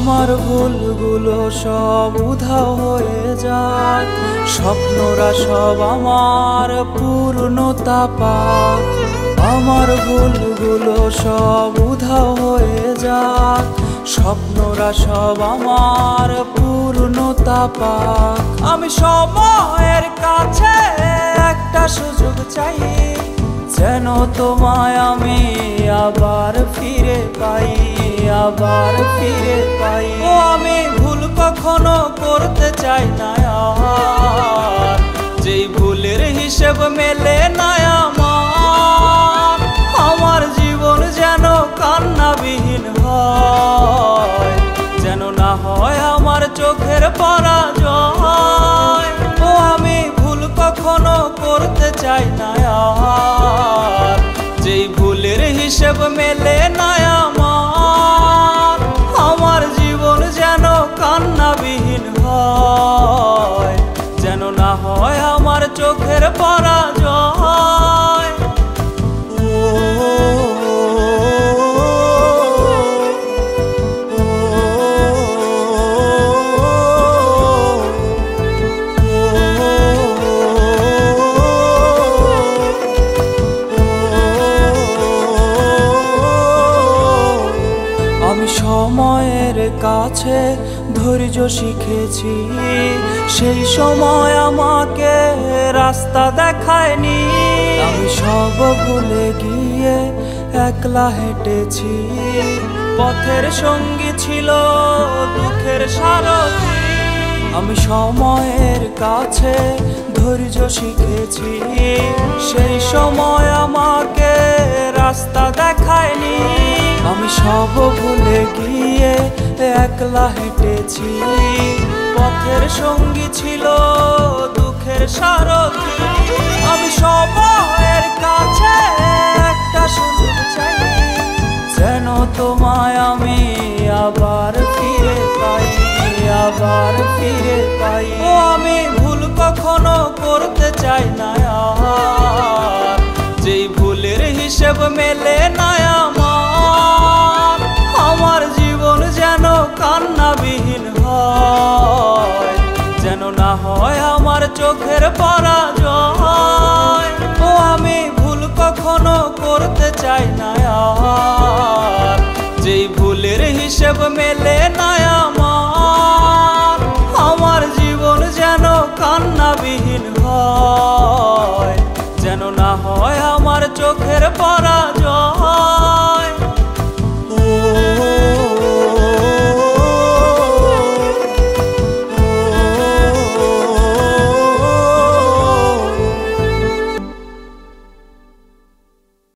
আমার ভুলগুলো সব উধাও হয়ে যায়, স্বপ্নরা সব আমার পূর্ণতা পাক। আমার ভুলগুলো সব উধাও হয়ে যায়, স্বপ্নরা সব আমার পূর্ণতা পাক। আমি সময়ের কাছে একটা সুযোগ চাই, যেন তোমায় আমি আবার ফিরে পাই, আবার ফিরে পাই। ও আমি ভুল কখনো করতে চাই না আর, যেই ভুলের হিসেব মেলে না আমার। আমার জীবন যেন কান্নাবিহীন হয়, যেন না হয় আমার চোখের পরাজয়। ও আমি ভুল কখনো করতে চাই না আর, যেই ভুলের হিসেব মেলে না আমার। আমার জীবন যেন কান্নাবিহীন হয়, যেন না হয় আমার চোখের পরাজয়। আমি সময়ের কাছে ধৈর্য শিখেছি, সেই সময় আমাকে রাস্তা দেখায়নি। আমি সব ভুলে গিয়ে একলা হেঁটেছি, পথের সঙ্গী ছিল দুঃখের সারথি। আমি সময়ের কাছে ধৈর্য শিখেছি, সেই সময় আমাকে রাস্তা দেখায়নি। আমি সব ভুলে গিয়ে একলা হেঁটেছি, পথের সঙ্গী ছিল দুঃখের সারথি। আমি সময়ের কাছে একটা সুযোগ চাই, যেন তোমায় আমি আবার ফিরে পাই, আবার ফিরে পাই। ও আমি ভুল কখনো করতে চাই না আর, যেই ভুলের হিসেব মেলে না আমার। আমার জীবন যেন কান্নাবিহীন হয়, যেন না হয় আমার চোখের পরাজয়। ও আমি ভুল কখনো করতে চাই না আর, যেই ভুলের হিসেব মেলে না আমার। আমার জীবন যেন কান্নাবিহীন হয়, যেন না হয় আমার চোখের পরাজয়।